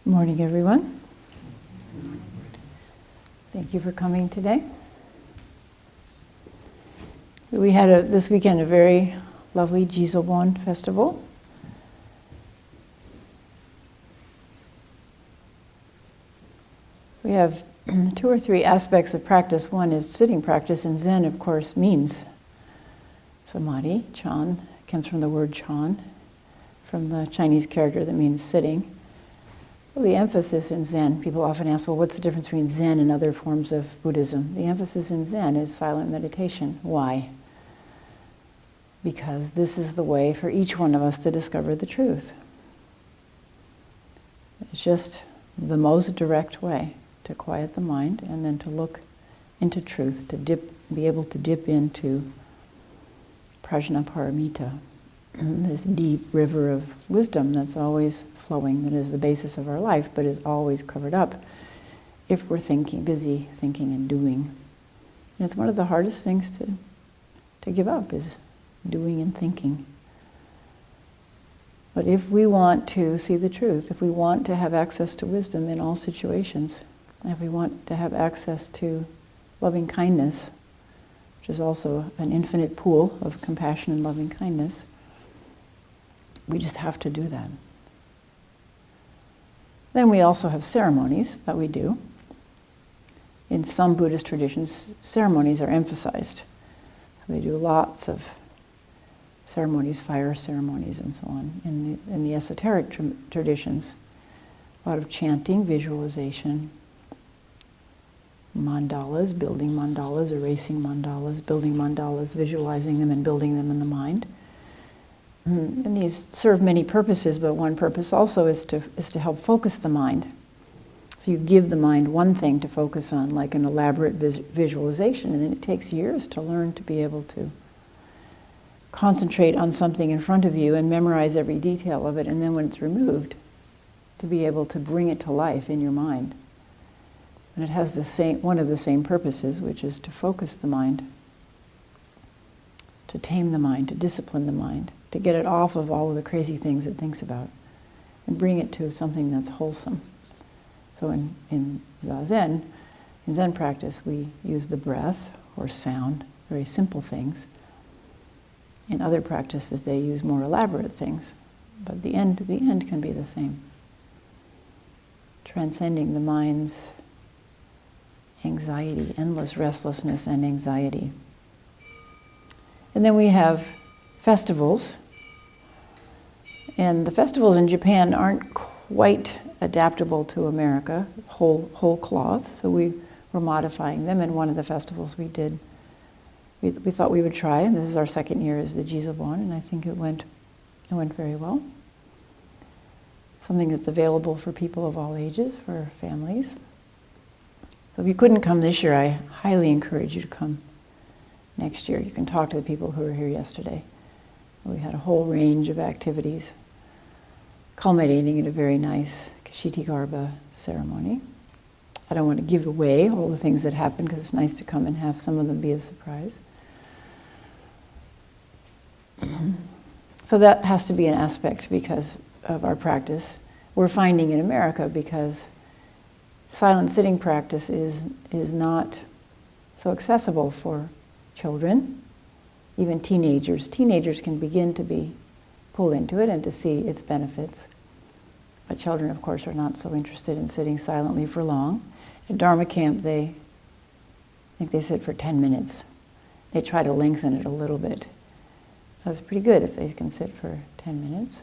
Good morning, everyone. Thank you for coming today. We had this weekend a very lovely Jizo festival. We have two or three aspects of practice. One is sitting practice, and Zen, of course, means samadhi. Chan comes from the word Chan, from the Chinese character that means sitting. Well, the emphasis in Zen, people often ask, well, what's the difference between Zen and other forms of Buddhism? The emphasis in Zen is silent meditation. Why? Because this is the way for each one of us to discover the truth. It's just the most direct way to quiet the mind and then to look into truth, to be able to dip into prajnaparamita, this deep river of wisdom that's always flowing, that is the basis of our life, but is always covered up if we're busy thinking and doing. And it's one of the hardest things to give up, is doing and thinking. But if we want to see the truth, if we want to have access to wisdom in all situations, if we want to have access to loving kindness, which is also an infinite pool of compassion and loving kindness, we just have to do that. Then we also have ceremonies that we do. In some Buddhist traditions, ceremonies are emphasized. They do lots of ceremonies, fire ceremonies and so on. In the esoteric traditions, a lot of chanting, visualization, mandalas, building mandalas, erasing mandalas, building mandalas, visualizing them and building them in the mind. And these serve many purposes, but one purpose also is to help focus the mind. So you give the mind one thing to focus on, like an elaborate visualization, and then it takes years to learn to be able to concentrate on something in front of you and memorize every detail of it, and then when it's removed, to be able to bring it to life in your mind. And it has one of the same purposes, which is to focus the mind, to tame the mind, to discipline the mind, to get it off of all of the crazy things it thinks about, and bring it to something that's wholesome. So in Zazen, in Zen practice, we use the breath or sound, very simple things. In other practices, they use more elaborate things, but the end can be the same. Transcending the mind's anxiety, endless restlessness and anxiety. And then we have festivals. And the festivals in Japan aren't quite adaptable to America, whole cloth, so we were modifying them. And one of the festivals we did, we thought we would try, and this is our second year as the Jizo, and I think it went very well. Something that's available for people of all ages, for families. So if you couldn't come this year, I highly encourage you to come next year. You can talk to the people who were here yesterday. We had a whole range of activities, culminating in a very nice Kashiti-garba ceremony. I don't want to give away all the things that happened, because it's nice to come and have some of them be a surprise. So that has to be an aspect because of our practice. We're finding in America, because silent sitting practice is not so accessible for children, even teenagers. Teenagers can begin to be pulled into it and to see its benefits. But children, of course, are not so interested in sitting silently for long. At Dharma camp, I think they sit for 10 minutes. They try to lengthen it a little bit. That's pretty good if they can sit for 10 minutes.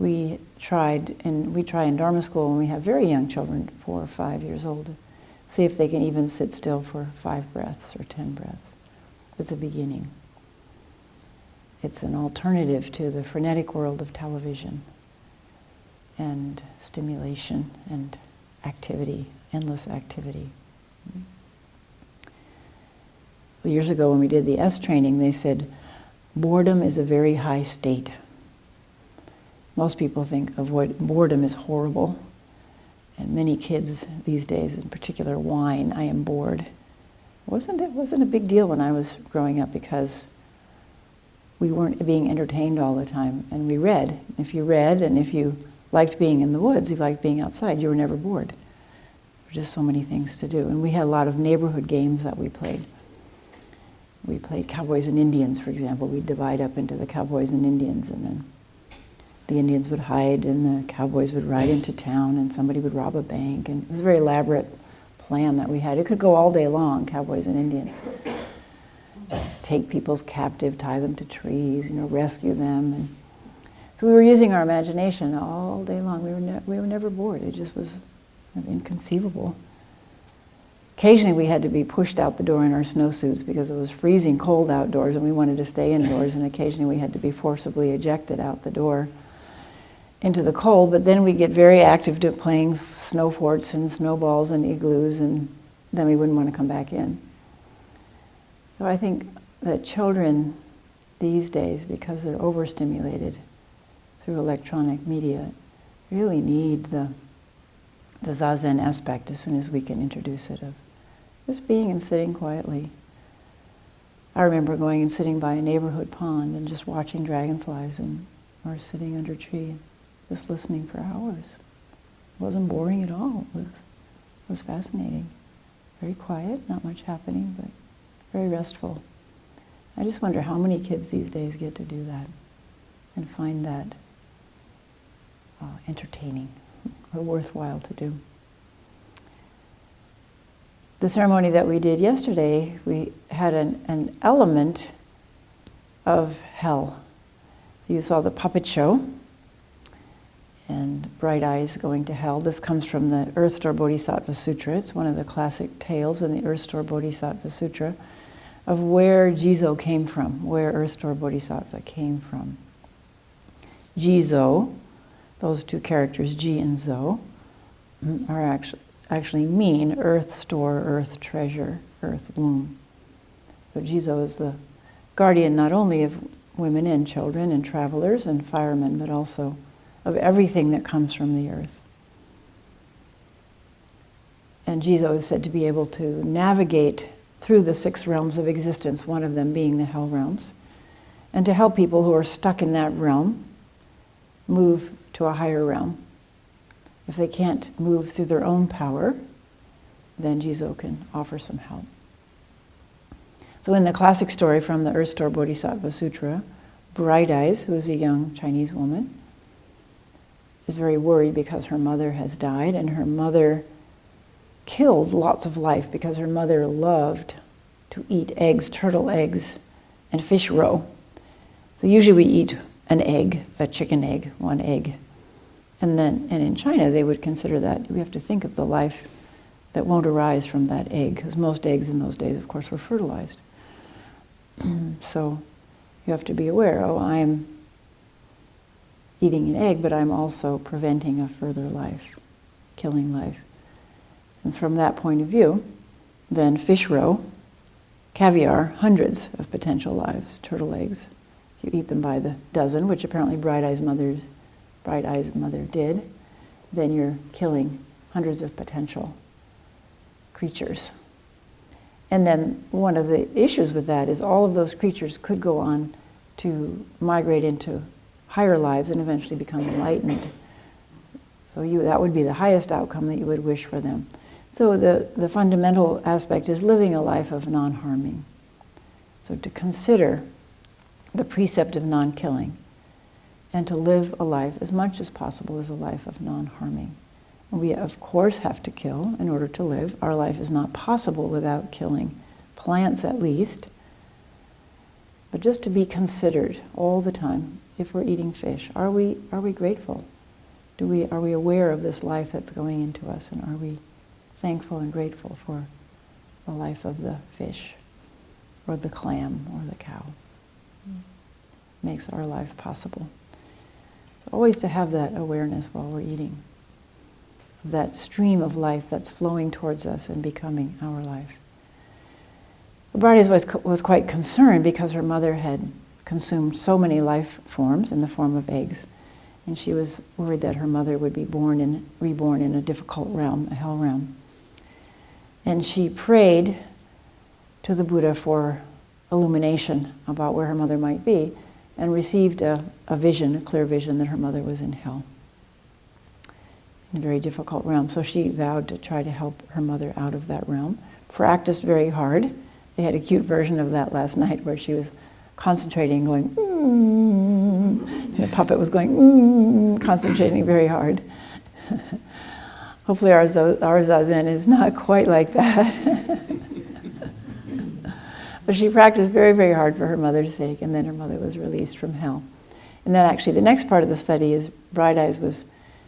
We try in Dharma school when we have very young children, 4 or 5 years old, see if they can even sit still for 5 breaths or 10 breaths. It's a beginning. It's an alternative to the frenetic world of television and stimulation and activity, endless activity. Well, years ago when we did the S training, they said, boredom is a very high state. Most people think of what boredom is horrible. And many kids these days in particular whine, I am bored. It wasn't a big deal when I was growing up, because we weren't being entertained all the time, and we read. If you read and if you liked being in the woods, you liked being outside, you were never bored. There were just so many things to do. And we had a lot of neighborhood games that we played. We played Cowboys and Indians, for example. We'd divide up into the Cowboys and Indians, and then the Indians would hide and the Cowboys would ride into town and somebody would rob a bank. And it was a very elaborate plan that we had. It could go all day long, Cowboys and Indians. Take people's captive, tie them to trees, rescue them. And so we were using our imagination all day long. We were never bored. It just was inconceivable. Occasionally we had to be pushed out the door in our snowsuits because it was freezing cold outdoors and we wanted to stay indoors, and occasionally we had to be forcibly ejected out the door into the cold. But then we get very active playing snow forts and snowballs and igloos, and then we wouldn't want to come back in. So I think that children these days, because they're overstimulated through electronic media, really need the Zazen aspect as soon as we can introduce it, of just being and sitting quietly. I remember going and sitting by a neighborhood pond and just watching dragonflies, or sitting under a tree, just listening for hours. It wasn't boring at all. It was fascinating. Very quiet, not much happening, but very restful. I just wonder how many kids these days get to do that and find that entertaining or worthwhile to do. The ceremony that we did yesterday, we had an element of hell. You saw the puppet show and Bright Eyes going to hell. This comes from the Earth Store Bodhisattva Sutra. It's one of the classic tales in the Earth Store Bodhisattva Sutra of where Jizo came from, where Earth Store Bodhisattva came from. Jizo, those two characters, Ji and Zo, are actually mean earth store, earth treasure, earth womb. So Jizo is the guardian not only of women and children and travelers and firemen, but also of everything that comes from the earth. And Jizo is said to be able to navigate through the 6 realms of existence, one of them being the hell realms, and to help people who are stuck in that realm move to a higher realm. If they can't move through their own power, then Jizo can offer some help. So in the classic story from the Earth Store Bodhisattva Sutra, Bright Eyes, who is a young Chinese woman, is very worried because her mother has died, and her mother killed lots of life because her mother loved to eat eggs, turtle eggs, and fish roe. So usually we eat an egg, a chicken egg, 1 egg. And in China, they would consider that we have to think of the life that won't arise from that egg, because most eggs in those days, of course, were fertilized. So you have to be aware, I'm eating an egg, but I'm also preventing a further life, killing life. And from that point of view, then fish roe, caviar, hundreds of potential lives, turtle eggs. If you eat them by the dozen, which apparently Bright Eyes' mother did, then you're killing hundreds of potential creatures. And then one of the issues with that is all of those creatures could go on to migrate into higher lives and eventually become enlightened. So that would be the highest outcome that you would wish for them. So the fundamental aspect is living a life of non-harming. So to consider the precept of non-killing, and to live a life as much as possible as a life of non-harming. We, of course, have to kill in order to live. Our life is not possible without killing plants, at least. But just to be considered all the time, if we're eating fish, are we grateful? Are we aware of this life that's going into us, and are we thankful and grateful for the life of the fish, or the clam, or the cow? Makes our life possible. So always to have that awareness while we're eating, of that stream of life that's flowing towards us and becoming our life. Bright Eyes was quite concerned because her mother had consumed so many life forms in the form of eggs, and she was worried that her mother would be reborn in a difficult realm, a hell realm. And she prayed to the Buddha for illumination about where her mother might be, and received a vision, a clear vision, that her mother was in hell. in a very difficult realm. So she vowed to try to help her mother out of that realm. Practiced very hard. They had a cute version of that last night where she was concentrating, going, and the puppet was going, concentrating very hard. Hopefully our Zazen is not quite like that. But she practiced very, very hard for her mother's sake, and then her mother was released from hell. And then actually the next part of the study is Bright Eyes was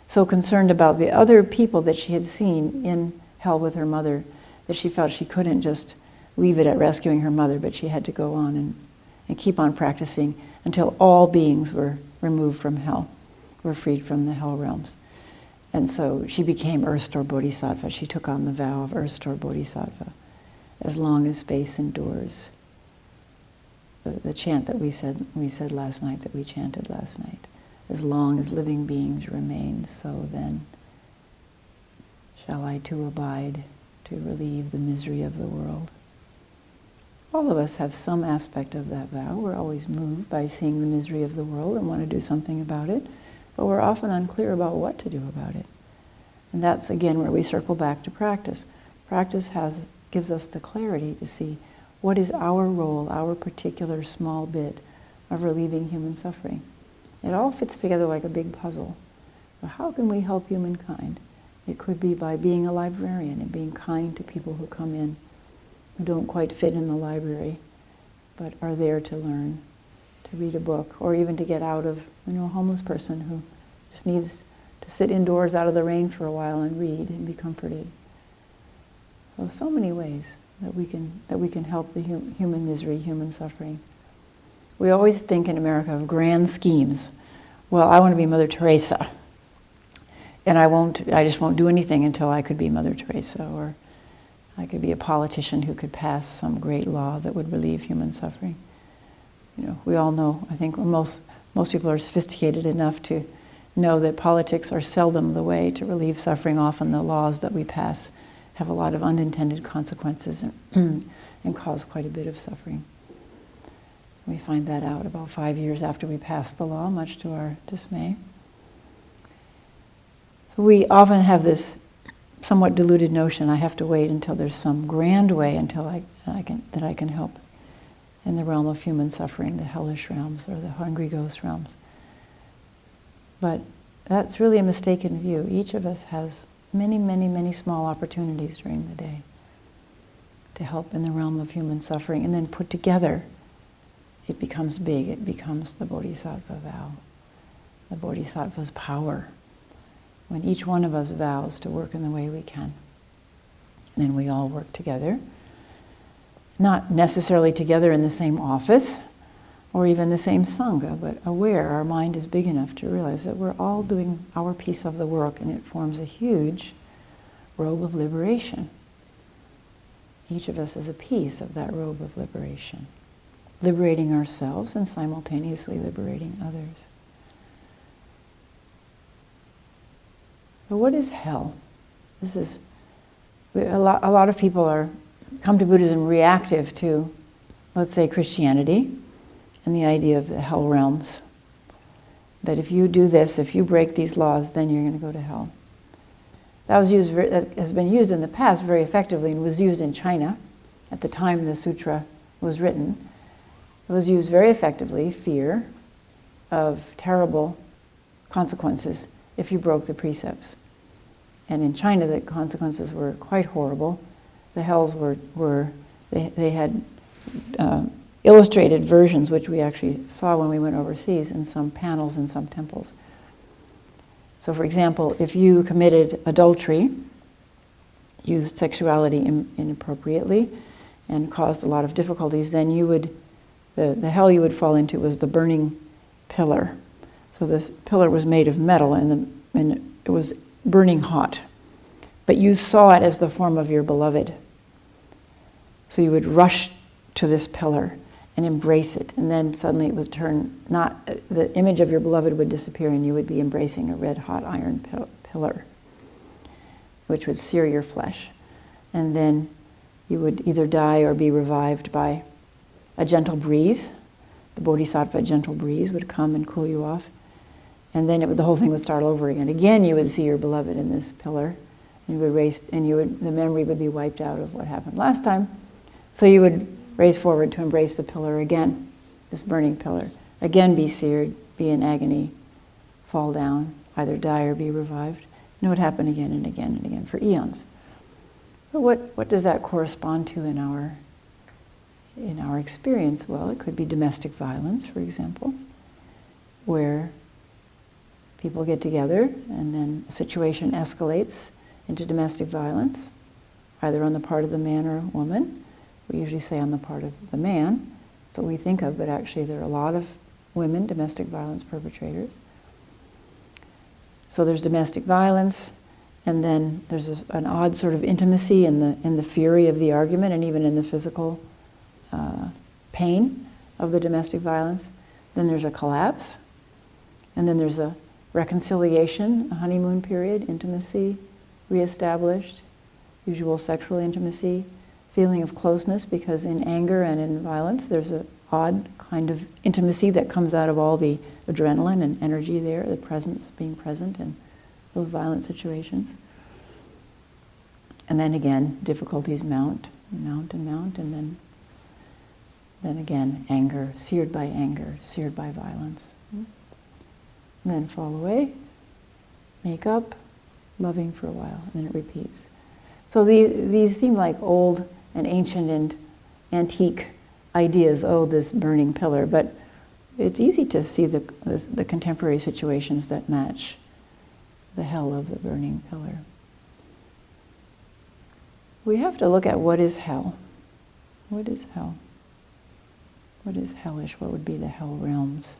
so concerned about the other people that she had seen in hell with her mother that she felt she couldn't just leave it at rescuing her mother, but she had to go on and keep on practicing until all beings were removed from hell, were freed from the hell realms. And so she became Earth Store Bodhisattva. She took on the vow of Earth Store Bodhisattva. As long as space endures. The chant that we said last night, that we chanted last night. As long as living beings remain, so then shall I too abide to relieve the misery of the world. All of us have some aspect of that vow. We're always moved by seeing the misery of the world and want to do something about it, but we're often unclear about what to do about it. And that's again where we circle back to practice. Practice gives us the clarity to see what is our role, our particular small bit of relieving human suffering. It all fits together like a big puzzle. So how can we help humankind? It could be by being a librarian and being kind to people who come in, who don't quite fit in the library, but are there to learn, to read a book, or even to get out of, a homeless person who just needs to sit indoors out of the rain for a while and read and be comforted. Well, so many ways that we can help the human misery, human suffering. We always think in America of grand schemes. Well, I want to be Mother Teresa, and I just won't do anything until I could be Mother Teresa, or I could be a politician who could pass some great law that would relieve human suffering. We all know, I think most people are sophisticated enough to know that politics are seldom the way to relieve suffering. Often the laws that we pass have a lot of unintended consequences and cause quite a bit of suffering. We find that out about 5 years after we pass the law, much to our dismay. So we often have this somewhat diluted notion, I have to wait until there's some grand way until I can help in the realm of human suffering, the hellish realms or the hungry ghost realms. But that's really a mistaken view. Each of us has many, many, many small opportunities during the day to help in the realm of human suffering, and then put together, it becomes big. It becomes the Bodhisattva vow, the Bodhisattva's power, when each one of us vows to work in the way we can. And then we all work together, not necessarily together in the same office or even the same sangha, but aware our mind is big enough to realize that we're all doing our piece of the work, and it forms a huge robe of liberation. Each of us is a piece of that robe of liberation, liberating ourselves and simultaneously liberating others. But what is hell? A lot of people come to Buddhism reactive to, let's say, Christianity and the idea of the hell realms. That if you do this, if you break these laws, then you're going to go to hell. That has been used in the past very effectively, and was used in China at the time the sutra was written. It was used very effectively, fear of terrible consequences if you broke the precepts. And in China, the consequences were quite horrible. The hells they had illustrated versions, which we actually saw when we went overseas in some panels in some temples. So for example, if you committed adultery, used sexuality inappropriately, and caused a lot of difficulties, then the hell you would fall into was the burning pillar. So this pillar was made of metal, and it was burning hot. But you saw it as the form of your beloved. So you would rush to this pillar and embrace it, and then suddenly it would turn, the image of your beloved would disappear, and you would be embracing a red-hot iron pillar, which would sear your flesh. And then you would either die or be revived by a gentle breeze. The Bodhisattva gentle breeze would come and cool you off. And then the whole thing would start over again. Again, you would see your beloved in this pillar, and the memory would be wiped out of what happened last time. So you would race forward to embrace the pillar again, this burning pillar. Again, be seared, be in agony, fall down, either die or be revived. And it would happen again and again and again for eons. So what does that correspond to in our experience? Well, it could be domestic violence, for example, where people get together and then a situation escalates into domestic violence, either on the part of the man or woman. We usually say on the part of the man. That's what we think of, but actually there are a lot of women domestic violence perpetrators. So there's domestic violence, and then there's an odd sort of intimacy in the fury of the argument, and even in the physical pain of the domestic violence. Then there's a collapse, and then there's a reconciliation, a honeymoon period, intimacy reestablished, usual sexual intimacy, feeling of closeness, because in anger and in violence there's an odd kind of intimacy that comes out of all the adrenaline and energy there, the presence, being present in those violent situations. And then again, difficulties mount, and then again, anger, seared by violence. And then fall away, make up, loving for a while, and then it repeats. So these seem like old and ancient and antique ideas, this burning pillar, but it's easy to see the contemporary situations that match the hell of the burning pillar. We have to look at what is hell. What is hell? What is hellish? What would be the hell realms?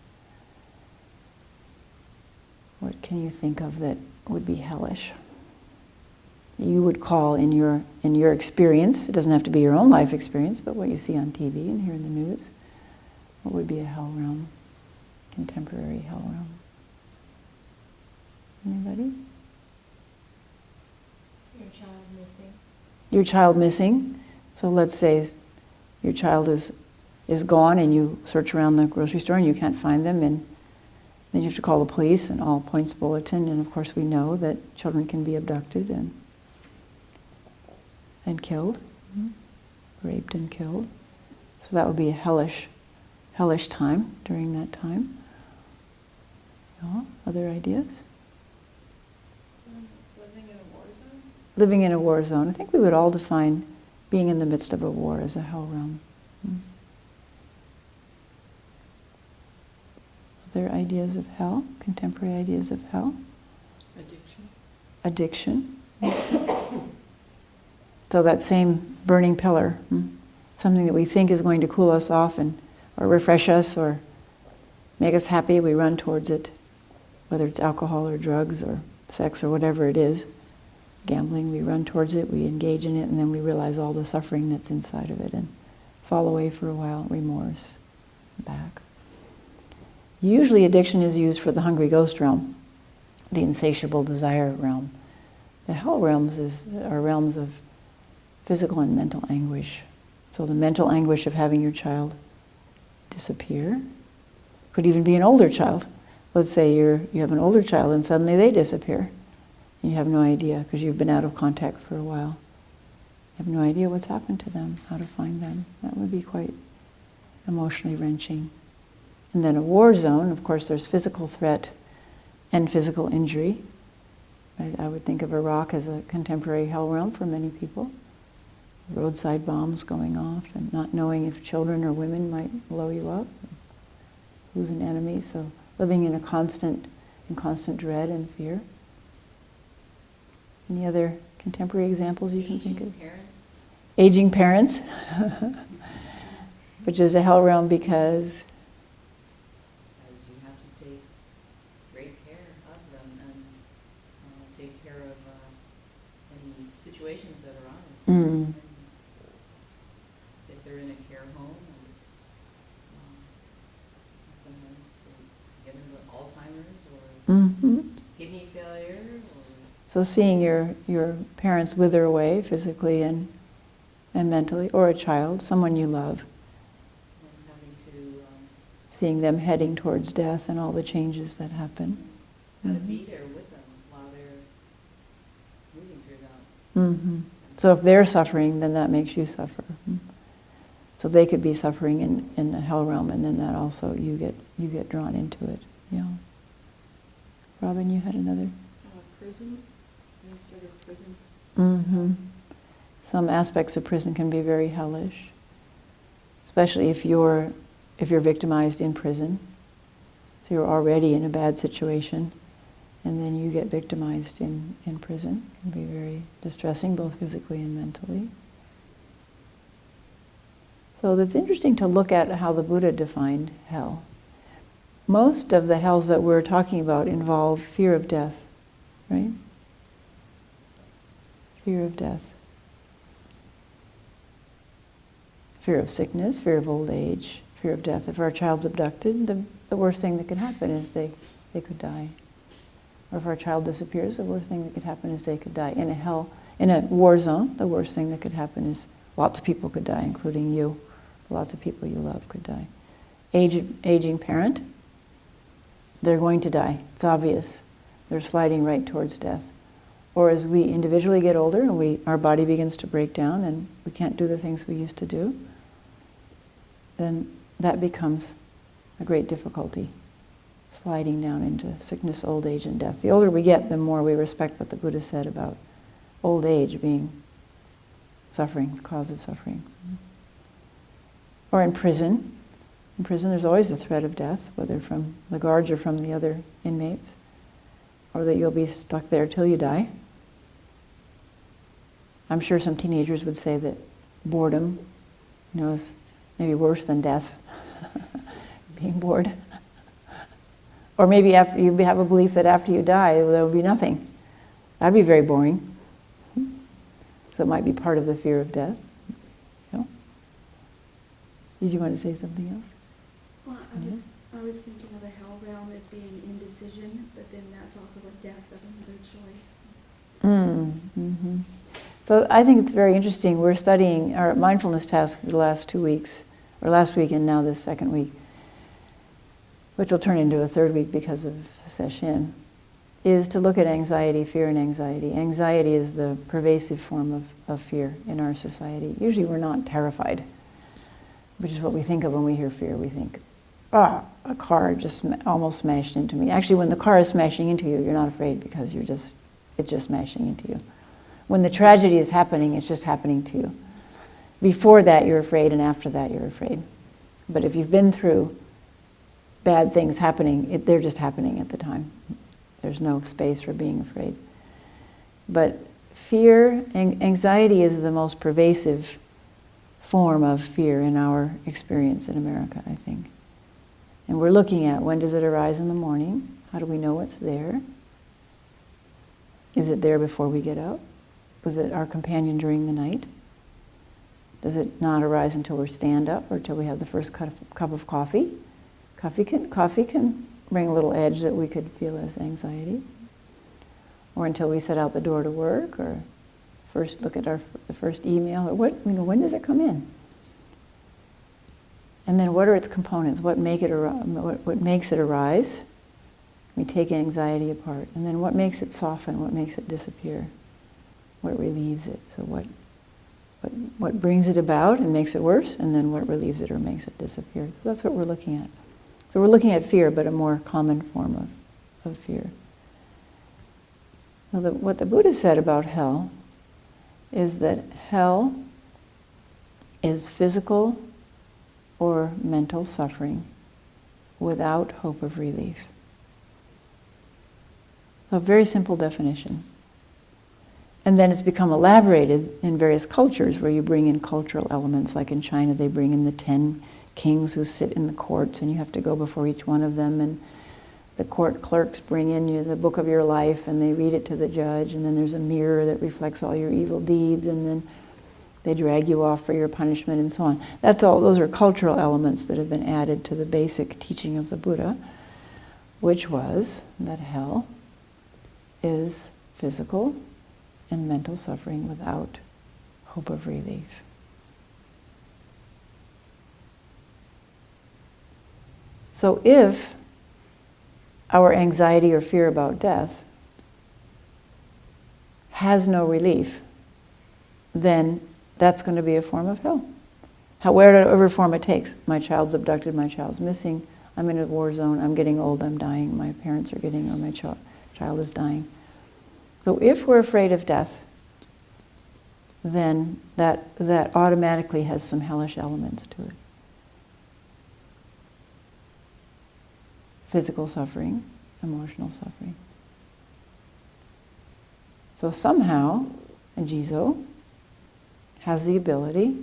What can you think of that would be hellish? You would call in your experience, it doesn't have to be your own life experience, but what you see on TV and hear in the news, what would be a hell realm, contemporary hell realm? Anybody? Your child missing. Your child missing. So let's say your child is gone and you search around the grocery store and you can't find them, and then you have to call the police and all points bulletin, and of course we know that children can be abducted and killed, raped and killed. So that would be a hellish time during that time. Other ideas? Living in a war zone? Living in a war zone. I think we would all define being in the midst of a war as a hell realm. Other ideas of hell, contemporary ideas of hell? Addiction. So that same burning pillar, something that we think is going to cool us off or refresh us or make us happy, we run towards it, whether it's alcohol or drugs or sex or whatever it is. Gambling, we run towards it, we engage in it, and then we realize all the suffering that's inside of it and fall away for a while, remorse, back. Usually addiction is used for the hungry ghost realm, the insatiable desire realm. The hell realms are realms of physical and mental anguish. So the mental anguish of having your child disappear. Could even be an older child. Let's say you have an older child and suddenly they disappear. And you have no idea because you've been out of contact for a while. You have no idea what's happened to them, how to find them. That would be quite emotionally wrenching. And then a war zone, of course there's physical threat and physical injury. I would think of Iraq as a contemporary hell realm for many people. Roadside bombs going off and not knowing if children or women might blow you up, who's an enemy, so living in constant dread and fear. Any other contemporary examples you can think of? Parents. Aging parents, which is a hell realm because You have to take great care of them and take care of any situations that are on it. If they're in a care home, sometimes they get into Alzheimer's or kidney failure. So seeing your parents wither away physically and mentally, or a child, someone you love, And having to seeing them heading towards death and all the changes that happen. Got to be there with them while they're moving through that. So if they're suffering, then that makes you suffer. So they could be suffering in the hell realm, and then that also you get drawn into it. Yeah. Robin, you had another. Prison. Any sort of prison. Some aspects of prison can be very hellish, especially if you're victimized in prison. So you're already in a bad situation, and then you get victimized in prison. It can be very distressing, both physically and mentally. So it's interesting to look at how the Buddha defined hell. Most of the hells that we're talking about involve fear of death, right? Fear of death. Fear of sickness, fear of old age, fear of death. If our child's abducted, the worst thing that could happen is they could die. Or if our child disappears, the worst thing that could happen is they could die. In a war zone, the worst thing that could happen is lots of people could die, including you. Lots of people you love could die. Aging parent, they're going to die. It's obvious. They're sliding right towards death. Or as we individually get older and our body begins to break down and we can't do the things we used to do, then that becomes a great difficulty, sliding down into sickness, old age, and death. The older we get, the more we respect what the Buddha said about old age being suffering, the cause of suffering. Or in prison. In prison there's always a threat of death, whether from the guards or from the other inmates, or that you'll be stuck there till you die. I'm sure some teenagers would say that boredom, is maybe worse than death, being bored. Or maybe after you have a belief that after you die there will be nothing. That'd be very boring. So it might be part of the fear of death. Did you want to say something else? Well, I was thinking of the hell realm as being indecision, but then that's also a death of another choice. So I think it's very interesting. We're studying our mindfulness task the last 2 weeks, or last week and now this second week, which will turn into a third week because of session, is to look at anxiety, fear and anxiety. Anxiety is the pervasive form of fear in our society. Usually we're not terrified, which is what we think of when we hear fear. We think, a car just almost smashed into me. Actually, when the car is smashing into you, you're not afraid because it's just smashing into you. When the tragedy is happening, it's just happening to you. Before that, you're afraid, and after that, you're afraid. But if you've been through bad things happening, they're just happening at the time. There's no space for being afraid. But fear, anxiety is the most pervasive form of fear in our experience in America, I think. And we're looking at, when does it arise in the morning? How do we know it's there? Is it there before we get up? Was it our companion during the night? Does it not arise until we stand up or until we have the first cup of coffee? Coffee can bring a little edge that we could feel as anxiety. Or until we set out the door to work, or first look at the first email, or when does it come in? And then what are its components? What makes it arise? We take anxiety apart. And then what makes it soften? What makes it disappear? What relieves it? So what brings it about and makes it worse? And then what relieves it or makes it disappear? So that's what we're looking at. So we're looking at fear, but a more common form of fear. Now what the Buddha said about hell is that hell is physical or mental suffering without hope of relief. So a very simple definition. And then it's become elaborated in various cultures where you bring in cultural elements, like in China they bring in the 10 kings who sit in the courts and you have to go before each one of them, and the court clerks bring in you the book of your life and they read it to the judge, and then there's a mirror that reflects all your evil deeds, and then they drag you off for your punishment and so on. Those are cultural elements that have been added to the basic teaching of the Buddha, which was that hell is physical and mental suffering without hope of relief. So if our anxiety or fear about death has no relief, then that's going to be a form of hell. Whatever form it takes. My child's abducted, my child's missing, I'm in a war zone, I'm getting old, I'm dying, my parents are getting, or my child is dying. So if we're afraid of death, then that automatically has some hellish elements to it. Physical suffering, emotional suffering. So somehow, Jizo has the ability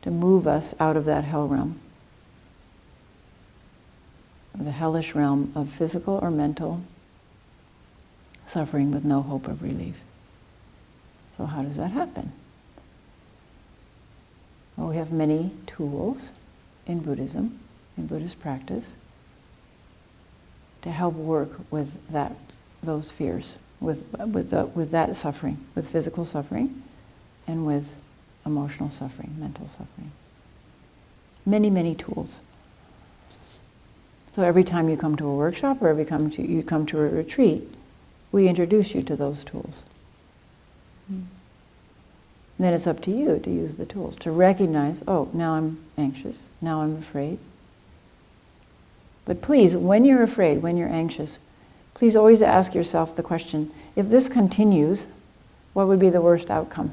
to move us out of that hell realm, the hellish realm of physical or mental suffering with no hope of relief. So how does that happen? Well, we have many tools in Buddhism, in Buddhist practice, to help work with those fears, with that suffering, with physical suffering, and with emotional suffering, mental suffering. Many, many tools. So every time you come to a workshop or every time you come to a retreat, we introduce you to those tools. And then it's up to you to use the tools, to recognize, oh, now I'm anxious, now I'm afraid. But please, when you're afraid, when you're anxious, please always ask yourself the question, if this continues, what would be the worst outcome?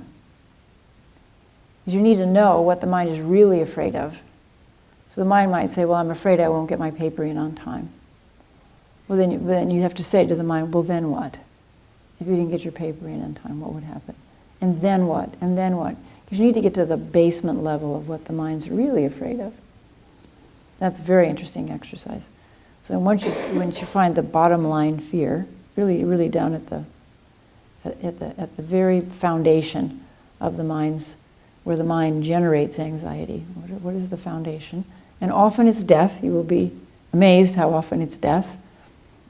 Because you need to know what the mind is really afraid of. So the mind might say, well, I'm afraid I won't get my paper in on time. Well, then you have to say to the mind, well, then what? If you didn't get your paper in on time, what would happen? And then what? And then what? Because you need to get to the basement level of what the mind's really afraid of. That's a very interesting exercise. So once you find the bottom line fear, really down at the very foundation of the mind's, where the mind generates anxiety. What is the foundation? And often it's death. You will be amazed how often it's death.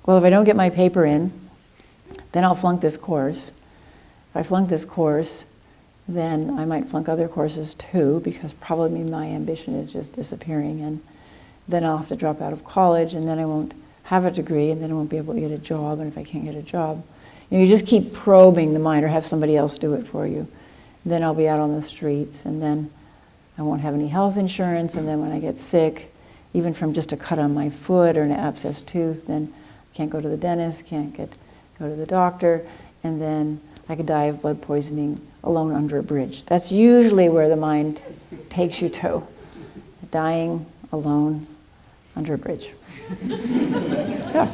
Well, if I don't get my paper in, then I'll flunk this course. If I flunk this course, then I might flunk other courses too, because probably my ambition is just disappearing, and then I'll have to drop out of college, and then I won't have a degree, and then I won't be able to get a job, and if I can't get a job, you just keep probing the mind or have somebody else do it for you. Then I'll be out on the streets, and then I won't have any health insurance, and then when I get sick, even from just a cut on my foot or an abscessed tooth, then I can't go to the dentist, can't go to the doctor, and then I could die of blood poisoning alone under a bridge. That's usually where the mind takes you to, dying alone under a bridge. Yeah.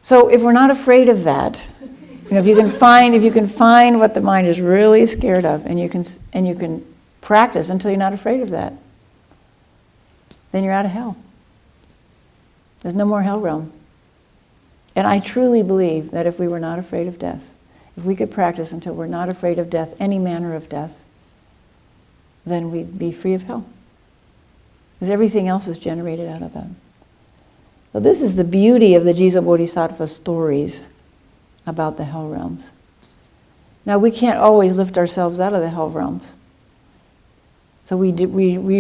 So if we're not afraid of that, if you can find what the mind is really scared of, and you can practice until you're not afraid of that, then you're out of hell. There's no more hell realm. And I truly believe that if we were not afraid of death, if we could practice until we're not afraid of death, any manner of death, then we'd be free of hell. Because everything else is generated out of that. So this is the beauty of the Jizo Bodhisattva stories about the hell realms. Now we can't always lift ourselves out of the hell realms. So we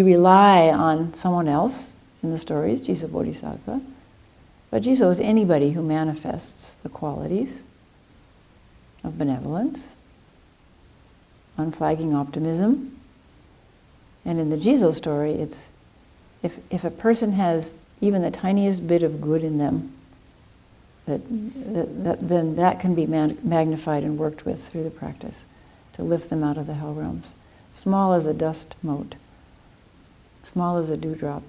rely on someone else in the stories, Jizo Bodhisattva. But Jizo is anybody who manifests the qualities of benevolence, unflagging optimism. And in the Jizo story, it's if a person has even the tiniest bit of good in them, then that can be magnified and worked with through the practice to lift them out of the hell realms. Small as a dust mote, small as a dewdrop.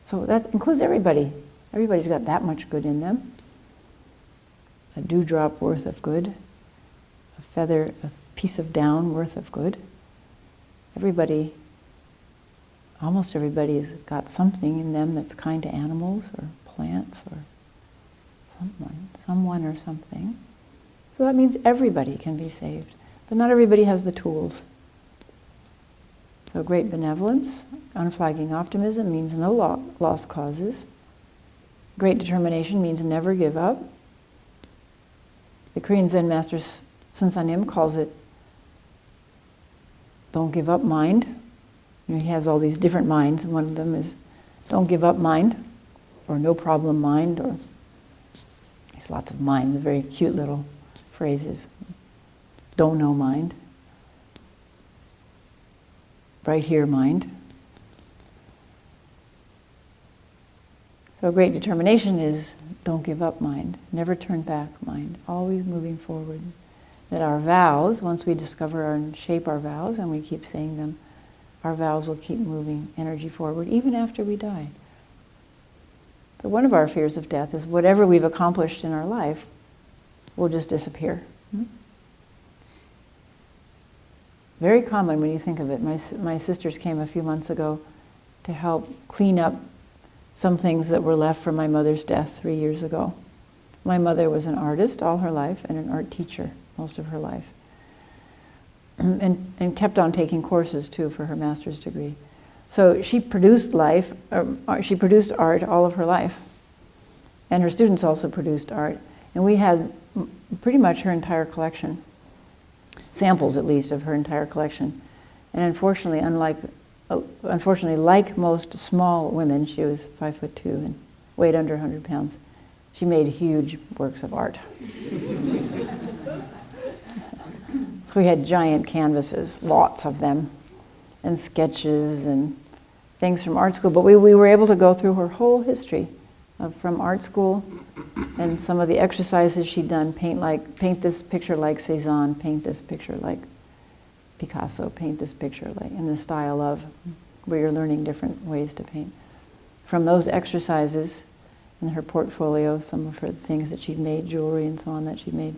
So that includes everybody. Everybody's got that much good in them. A dewdrop worth of good, a feather, a piece of down worth of good. Everybody, almost everybody's got something in them that's kind to animals or plants or someone or something. So that means everybody can be saved. But not everybody has the tools. So great benevolence, unflagging optimism means no lost causes. Great determination means never give up. The Korean Zen master Sun Sanim calls it don't give up mind. He has all these different minds, and one of them is don't give up mind. or no problem mind, or there's lots of mind, the very cute little phrases. Don't know mind. Right here mind. So great determination is don't give up mind, never turn back mind, always moving forward. That our vows, once we discover and shape our vows and we keep saying them, our vows will keep moving energy forward even after we die. But one of our fears of death is whatever we've accomplished in our life will just disappear. Very common when you think of it. My sisters came a few months ago to help clean up some things that were left from my mother's death 3 years ago. My mother was an artist all her life and an art teacher most of her life. And kept on taking courses too for her master's degree. So she produced she produced art all of her life. And her students also produced art. And we had pretty much her entire collection. Samples, at least, of her entire collection. And unfortunately, like most small women, she was 5'2" and weighed under 100 pounds. She made huge works of art. We had giant canvases, lots of them, and sketches and things from art school. But we were able to go through her whole history from art school and some of the exercises she'd done, paint this picture like Cézanne, paint this picture like Picasso, paint this picture like in the style of, where you're learning different ways to paint. From those exercises in her portfolio, some of her things that she'd made, jewelry and so on that she'd made,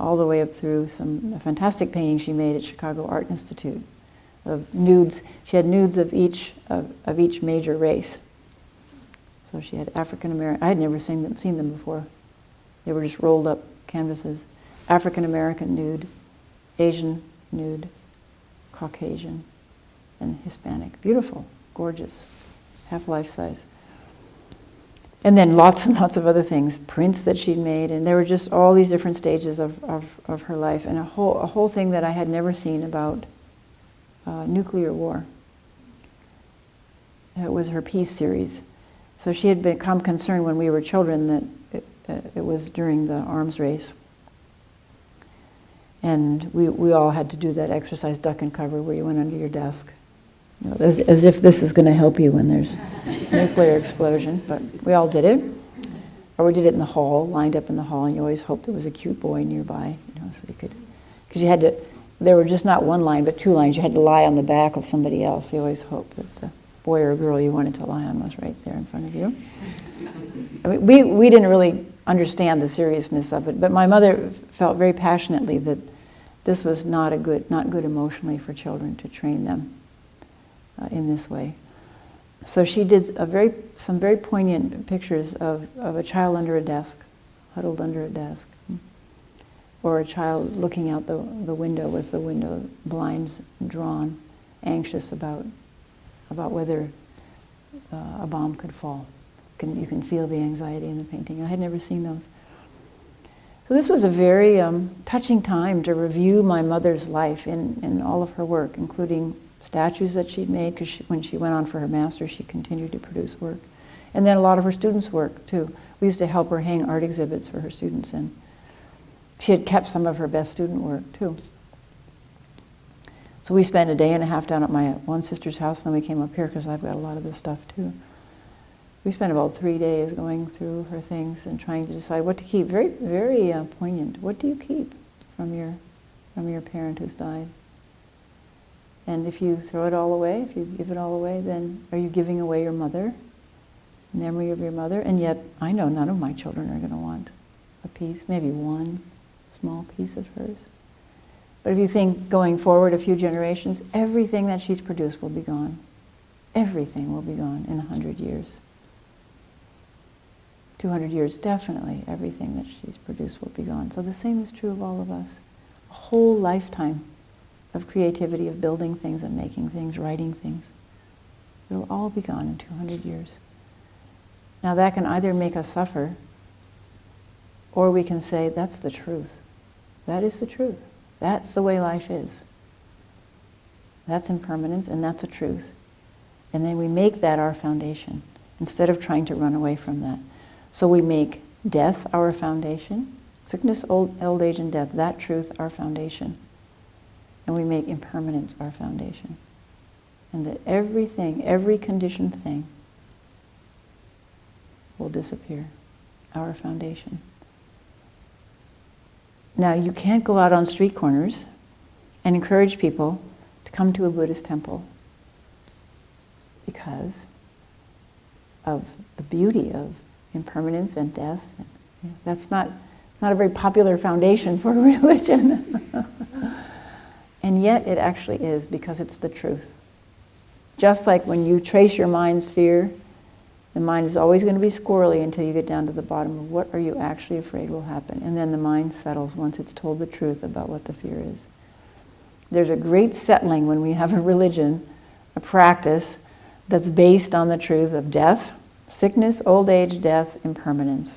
all the way up through some fantastic paintings she made at Chicago Art Institute of nudes. She had nudes of each major race. So she had African American. I had never seen them before. They were just rolled up canvases. African American nude, Asian nude, Caucasian, and Hispanic. Beautiful, gorgeous, half life size. And then lots and lots of other things, prints that she'd made, and there were just all these different stages of her life, and a whole thing that I had never seen about nuclear war. It was her peace series. So she had become concerned when we were children that it was during the arms race. And we all had to do that exercise, duck and cover, where you went under your desk. You know, as if this is going to help you when there's nuclear explosion, but we all did it. Or we did it in the hall, lined up in the hall, and you always hoped there was a cute boy nearby, you know, so you could, because you had to, there were just not one line, but two lines. You had to lie on the back of somebody else. You always hoped that the boy or girl you wanted to lie on was right there in front of you. I mean, we didn't really understand the seriousness of it, but my mother felt very passionately that this was not good emotionally for children to train them in this way. So she did some very poignant pictures of a child under a desk, huddled under a desk, or a child looking out the window with the window blinds drawn, anxious about whether a bomb could fall. You can feel the anxiety in the painting. I had never seen those. So this was a very touching time to review my mother's life in all of her work, including statues that she'd made, because when she went on for her master's, she continued to produce work. And then a lot of her students' work, too. We used to help her hang art exhibits for her students, and she had kept some of her best student work, too. So we spent a day and a half down at my one sister's house, and then we came up here, because I've got a lot of this stuff, too. We spent about 3 days going through her things and trying to decide what to keep. Very, very poignant. What do you keep from your parent who's died? And if you throw it all away, if you give it all away, then are you giving away your mother, memory of your mother? And yet, I know none of my children are going to want a piece, maybe one small piece of hers. But if you think going forward a few generations, everything that she's produced will be gone. Everything will be gone in 100 years. 200 years, definitely, everything that she's produced will be gone. So the same is true of all of us. A whole lifetime of creativity, of building things and making things, writing things. It'll all be gone in 200 years. Now that can either make us suffer, or we can say, that's the truth. That is the truth. That's the way life is. That's impermanence, and that's a truth. And then we make that our foundation. instead of trying to run away from that. So we make death our foundation, sickness, old age, and death, that truth our foundation. And we make impermanence our foundation. And that everything, every conditioned thing will disappear, our foundation. Now, you can't go out on street corners and encourage people to come to a Buddhist temple because of the beauty of impermanence and death. That's not a very popular foundation for a religion. And yet it actually is, because it's the truth. Just like when you trace your mind's fear, the mind is always going to be squirrely until you get down to the bottom of what are you actually afraid will happen. And then the mind settles once it's told the truth about what the fear is. There's a great settling when we have a religion, a practice, that's based on the truth of death, sickness, old age, death, impermanence.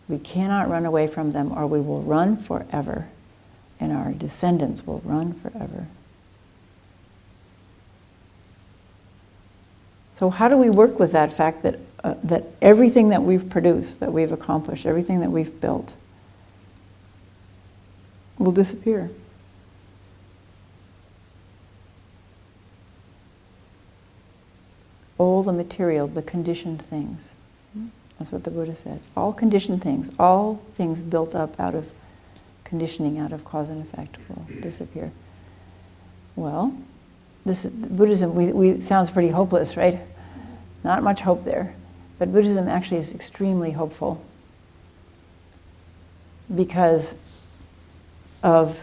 We cannot run away from them, or we will run forever, and our descendants will run forever. So how do we work with that fact that that everything that we've produced, that we've accomplished, everything that we've built will disappear? All the material, the conditioned things. That's what the Buddha said. All conditioned things, all things built up out of conditioning, out of cause and effect, will disappear. Well, this is, Buddhism sounds pretty hopeless, right? Not much hope there. But Buddhism actually is extremely hopeful because of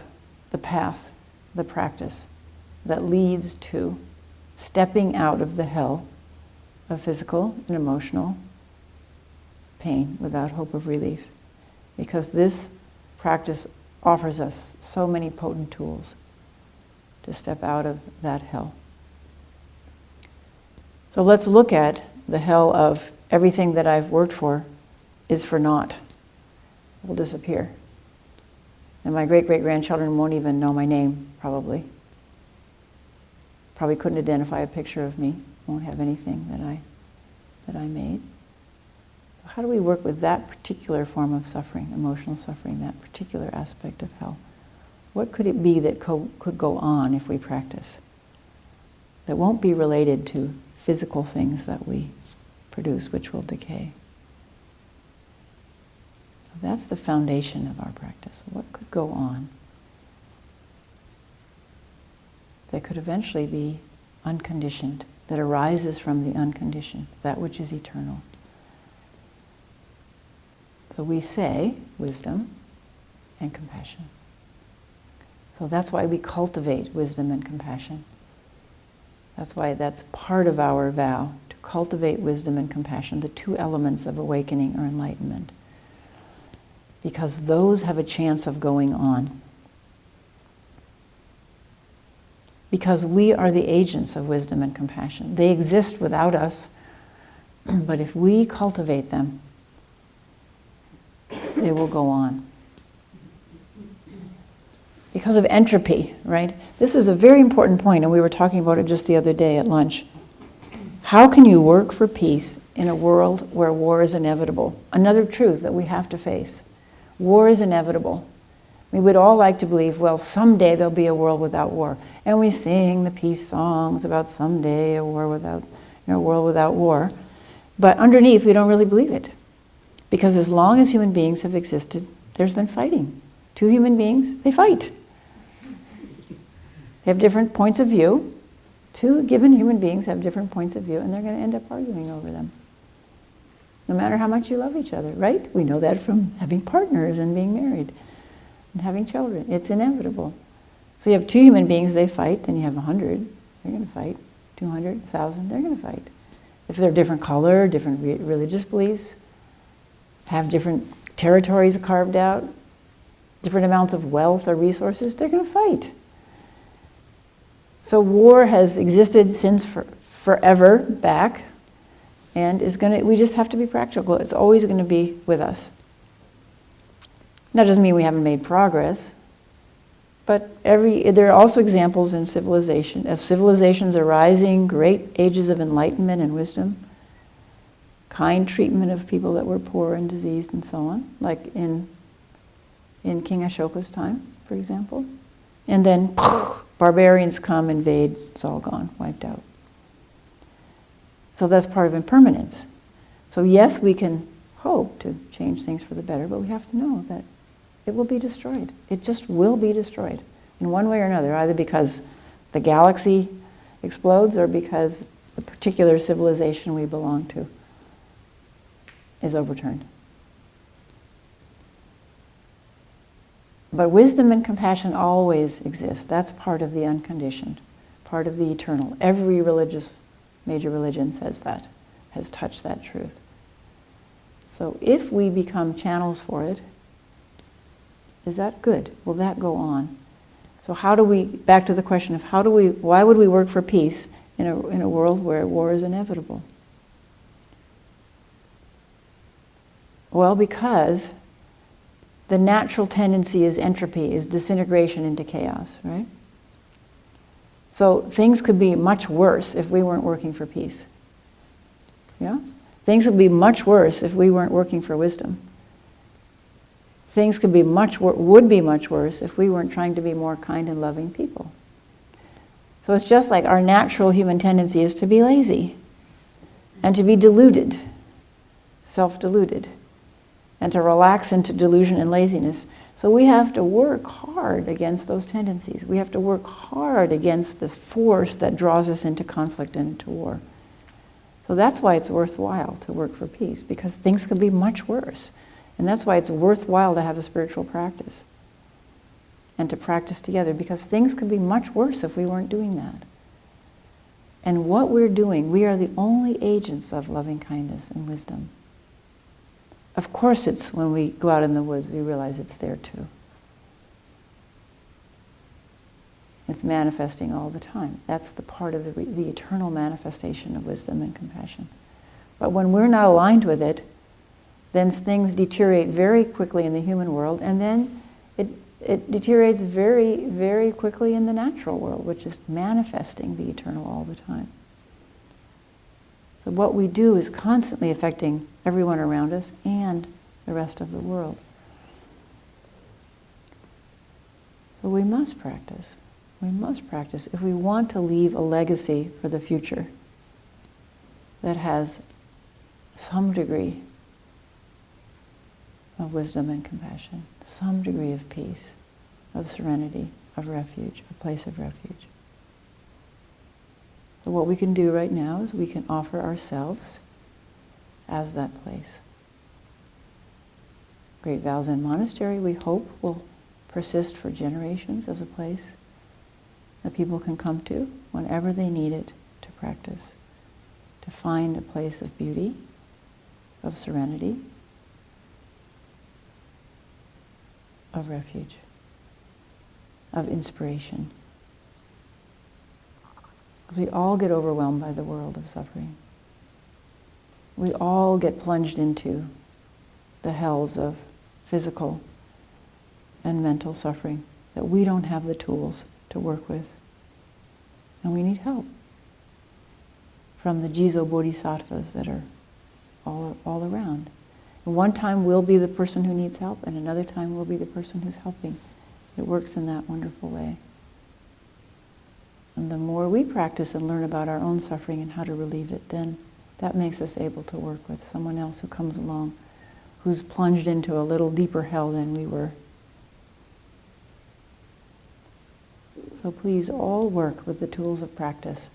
the path, the practice that leads to stepping out of the hell of physical and emotional pain without hope of relief. Because this practice offers us so many potent tools to step out of that hell. So let's look at the hell of everything that I've worked for is for naught. It will disappear. And my great-great-grandchildren won't even know my name, probably. Probably couldn't identify a picture of me. Won't have anything that I made. How do we work with that particular form of suffering, emotional suffering, that particular aspect of hell? What could it be that could go on if we practice that won't be related to physical things that we produce, which will decay? That's the foundation of our practice. What could go on that could eventually be unconditioned, that arises from the unconditioned, that which is eternal? So we say wisdom and compassion. So that's why we cultivate wisdom and compassion. That's why that's part of our vow, to cultivate wisdom and compassion, the two elements of awakening or enlightenment. Because those have a chance of going on. Because we are the agents of wisdom and compassion. They exist without us, but if we cultivate them, they will go on. Because of entropy, right? This is a very important point, and we were talking about it just the other day at lunch. How can you work for peace in a world where war is inevitable? Another truth that we have to face. War is inevitable. We would all like to believe, well, someday there'll be a world without war. And we sing the peace songs about someday a world without war. But underneath, we don't really believe it. Because as long as human beings have existed, there's been fighting. Two human beings, they fight. They have different points of view. Two given human beings have different points of view, and they're going to end up arguing over them. No matter how much you love each other, right? We know that from having partners and being married and having children. It's inevitable. So you have two human beings, they fight, then you have 100, they're going to fight. 200, 1,000, they're going to fight. If they're different color, different religious beliefs, have different territories carved out, different amounts of wealth or resources, they're going to fight. So war has existed since forever back, and we just have to be practical. It's always going to be with us. That doesn't mean we haven't made progress. But there are also examples in civilization, of civilizations arising, great ages of enlightenment and wisdom, kind treatment of people that were poor and diseased and so on, like in King Ashoka's time, for example. And then barbarians come, invade, it's all gone, wiped out. So that's part of impermanence. So yes, we can hope to change things for the better, but we have to know that it will be destroyed. It just will be destroyed in one way or another, either because the galaxy explodes or because the particular civilization we belong to is overturned. But wisdom and compassion always exist. That's part of the unconditioned, part of the eternal. Every major religion says that, has touched that truth. So if we become channels for it, is that good? Will that go on? So how do we, back to the question of why would we work for peace in a world where war is inevitable? Well, because the natural tendency is entropy, is disintegration into chaos, right? So things could be much worse if we weren't working for peace. Yeah? Things would be much worse if we weren't working for wisdom. Things would be much worse if we weren't trying to be more kind and loving people. So it's just like our natural human tendency is to be lazy and to be deluded, self-deluded, and to relax into delusion and laziness. So we have to work hard against those tendencies. We have to work hard against this force that draws us into conflict and into war. So that's why it's worthwhile to work for peace, because things could be much worse. And that's why it's worthwhile to have a spiritual practice and to practice together, because things could be much worse if we weren't doing that. And what we're doing, we are the only agents of loving kindness and wisdom. Of course, it's when we go out in the woods, we realize it's there too. It's manifesting all the time. That's the part of the eternal manifestation of wisdom and compassion. But when we're not aligned with it, then things deteriorate very quickly in the human world, and then it deteriorates very, very quickly in the natural world, which is manifesting the eternal all the time. So what we do is constantly affecting everyone around us and the rest of the world. So we must practice. We must practice if we want to leave a legacy for the future that has some degree of wisdom and compassion, some degree of peace, of serenity, of refuge, a place of refuge. So what we can do right now is we can offer ourselves as that place. Great Vow Zen Monastery, we hope, will persist for generations as a place that people can come to whenever they need it to practice, to find a place of beauty, of serenity, of refuge, of inspiration. We all get overwhelmed by the world of suffering. We all get plunged into the hells of physical and mental suffering that we don't have the tools to work with. And we need help from the Jizo bodhisattvas that are all around. And one time we'll be the person who needs help, and another time we'll be the person who's helping. It works in that wonderful way. And the more we practice and learn about our own suffering and how to relieve it, then that makes us able to work with someone else who comes along, who's plunged into a little deeper hell than we were. So please all work with the tools of practice,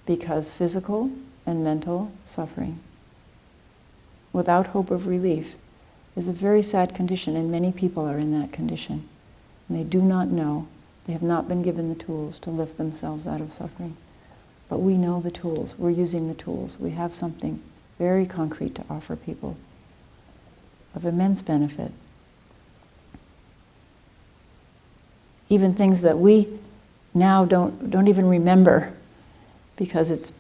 because physical and mental suffering without hope of relief is a very sad condition, and many people are in that condition. And they do not know, they have not been given the tools to lift themselves out of suffering. But we know the tools, we're using the tools. We have something very concrete to offer people of immense benefit. Even things that we now don't even remember, because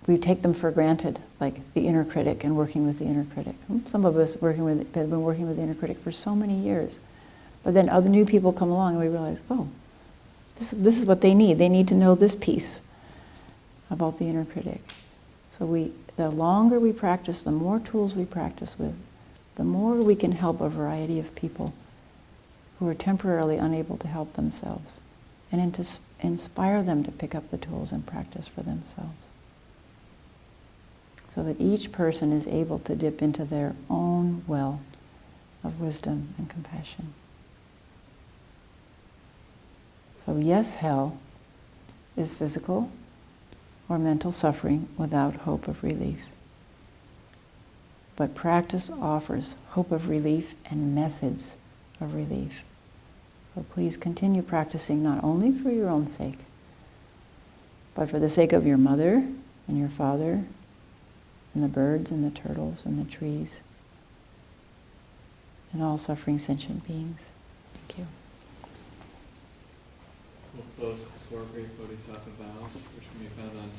we take them for granted, like the inner critic and working with the inner critic. Some of us have been working with the inner critic for so many years, But then other new people come along and we realize, oh, this is what they need. They need to know this piece about the inner critic. So the longer we practice, the more tools we practice with, the more we can help a variety of people who are temporarily unable to help themselves, and to inspire them to pick up the tools and practice for themselves. So that each person is able to dip into their own well of wisdom and compassion. So yes, hell is physical or mental suffering without hope of relief. But practice offers hope of relief and methods of relief. So please continue practicing not only for your own sake, but for the sake of your mother and your father and the birds and the turtles and the trees and all suffering sentient beings. Thank you. We'll close with 4 great Bodhisattva vows, which can be found on